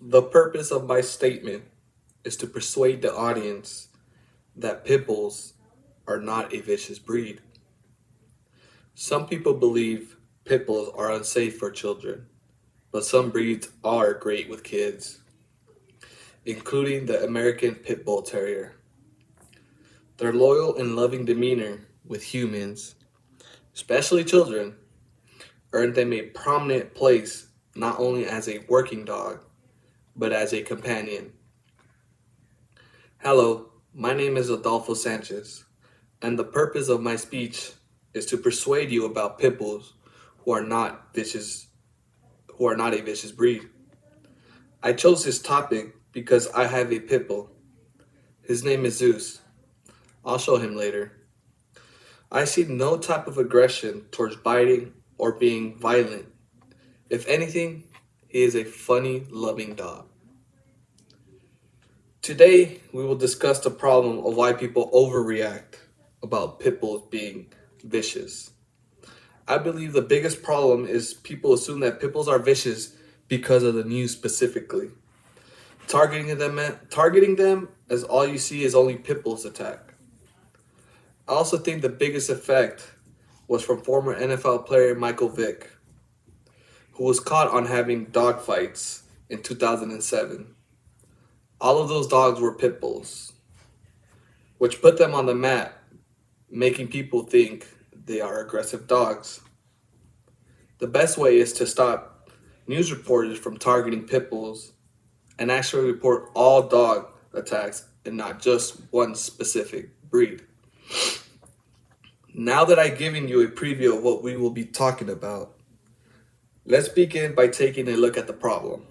The purpose of my statement is to persuade the audience that pit bulls are not a vicious breed. Some people believe pit bulls are unsafe for children, but some breeds are great with kids, including the American Pit Bull Terrier. Their loyal and loving demeanor with humans, especially children, earned them a prominent place not only as a working dog, but as a companion. Hello, my name is Adolfo Sanchez, and the purpose of my speech is to persuade you about pit bulls who are not vicious, who are not a vicious breed. I chose this topic because I have a pit bull. His name is Zeus. I'll show him later. I see no type of aggression towards biting or being violent. If anything, he is a funny, loving dog. Today, we will discuss the problem of why people overreact about pit bulls being vicious. I believe the biggest problem is people assume that pit bulls are vicious because of the news specifically. Targeting them as all you see is only pit bulls attack. I also think the biggest effect was from former NFL player Michael Vick, who was caught on having dog fights in 2007. All of those dogs were pit bulls, which put them on the map, making people think they are aggressive dogs. The best way is to stop news reporters from targeting pit bulls and actually report all dog attacks and not just one specific breed. Now that I've given you a preview of what we will be talking about, let's begin by taking a look at the problem.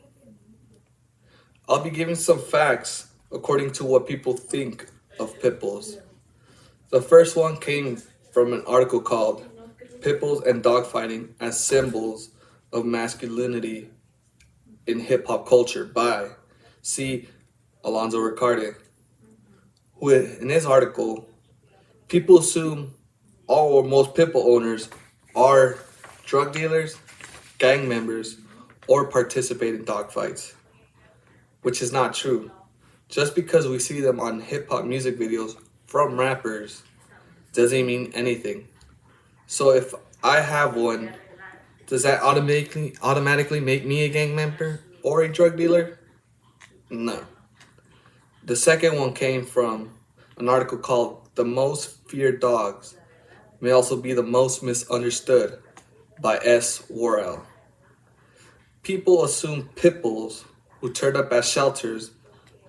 I'll be giving some facts according to what people think of pit bulls. The first one came from an article called Pit Bulls and Dogfighting as Symbols of Masculinity in Hip Hop Culture by C. Alonso Ricarte, who in his article, people assume all or most pit bull owners are drug dealers, gang members, or participate in dogfights, which is not true. Just because we see them on hip hop music videos from rappers doesn't mean anything. So if I have one, does that automatically make me a gang member or a drug dealer? No. The second one came from an article called The Most Feared Dogs May Also Be the Most Misunderstood by S. Worrell. People assume pit bulls who turned up at shelters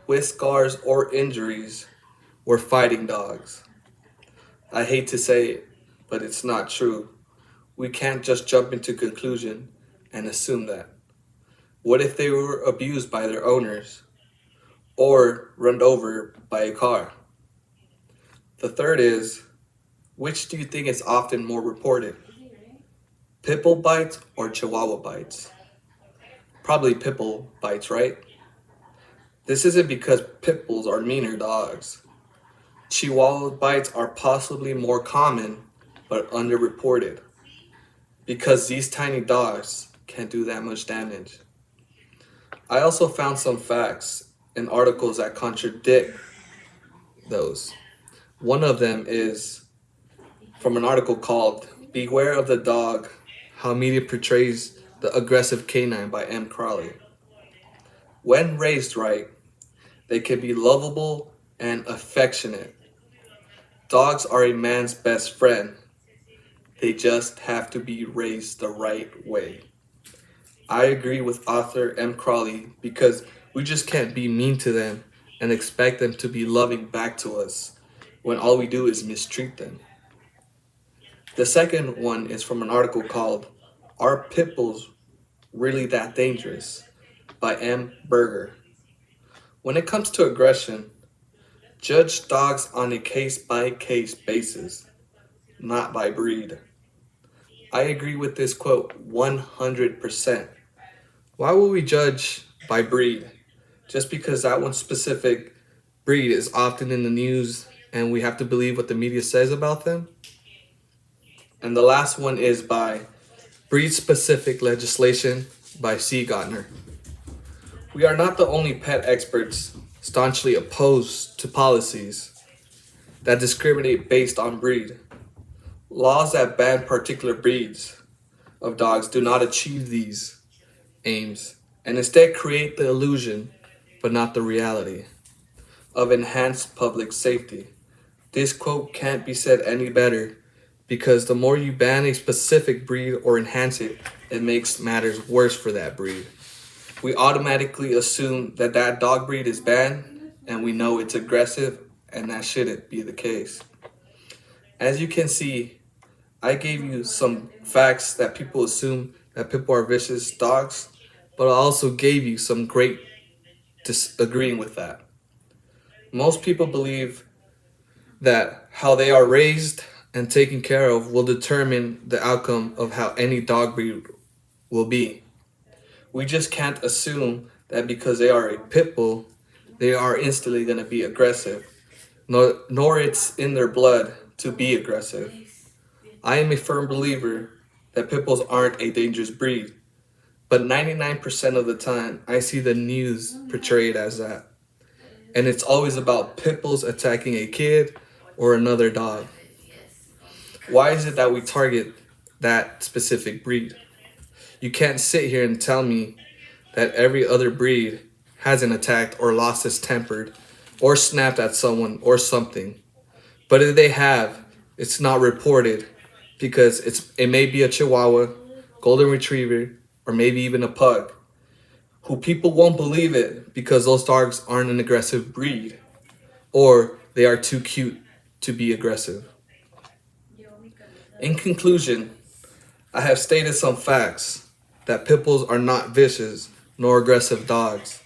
with scars or injuries were fighting dogs. I hate to say it, but it's not true. We can't just jump into conclusion and assume that. What if they were abused by their owners or run over by a car? The third is, which do you think is often more reported? Pit bull bites or Chihuahua bites? Probably pit bull bites, right? This isn't because pit bulls are meaner dogs. Chihuahua bites are possibly more common but underreported because these tiny dogs can't do that much damage. I also found some facts in articles that contradict those. One of them is from an article called Beware of the Dog, How Media Portrays the Aggressive Canine by M. Crowley. When raised right, they can be lovable and affectionate. Dogs are a man's best friend. They just have to be raised the right way. I agree with author M. Crowley because we just can't be mean to them and expect them to be loving back to us when all we do is mistreat them. The second one is from an article called Are Pit Bulls Really That Dangerous by M. Berger. When it comes to aggression, judge dogs on a case-by-case basis, not by breed. I agree with this quote 100%. Why would we judge by breed? Just because that one specific breed is often in the news and we have to believe what the media says about them? And the last one is by Breed Specific Legislation by C. Gottner. We are not the only pet experts staunchly opposed to policies that discriminate based on breed. Laws that ban particular breeds of dogs do not achieve these aims and instead create the illusion, but not the reality, of enhanced public safety. This quote can't be said any better because the more you ban a specific breed or enhance it, it makes matters worse for that breed. We automatically assume that that dog breed is banned and we know it's aggressive, and that shouldn't be the case. As you can see, I gave you some facts that people assume that pit bull are vicious dogs, but I also gave you some great disagreeing with that. Most people believe that how they are raised and taken care of will determine the outcome of how any dog breed will be. We just can't assume that because they are a pit bull, they are instantly going to be aggressive, nor it's in their blood to be aggressive. I am a firm believer that pit bulls aren't a dangerous breed, but 99% of the time I see the news portray it as that. And it's always about pit bulls attacking a kid or another dog. Why is it that we target that specific breed? You can't sit here and tell me that every other breed hasn't attacked or lost its temper or snapped at someone or something. But if they have, it's not reported because it may be a Chihuahua, Golden Retriever, or maybe even a Pug, who people won't believe it because those dogs aren't an aggressive breed or they are too cute to be aggressive. In conclusion, I have stated some facts that pit bulls are not vicious nor aggressive dogs.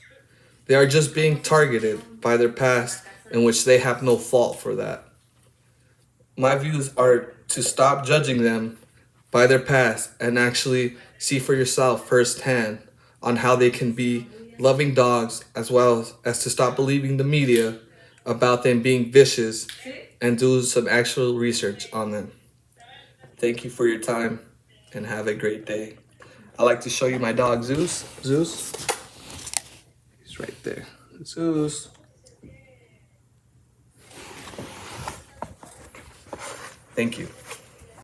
They are just being targeted by their past in which they have no fault for that. My views are to stop judging them by their past and actually see for yourself firsthand on how they can be loving dogs, as well as to stop believing the media about them being vicious and do some actual research on them. Thank you for your time and have a great day. I like to show you my dog Zeus. Zeus, he's right there. Zeus. Thank you.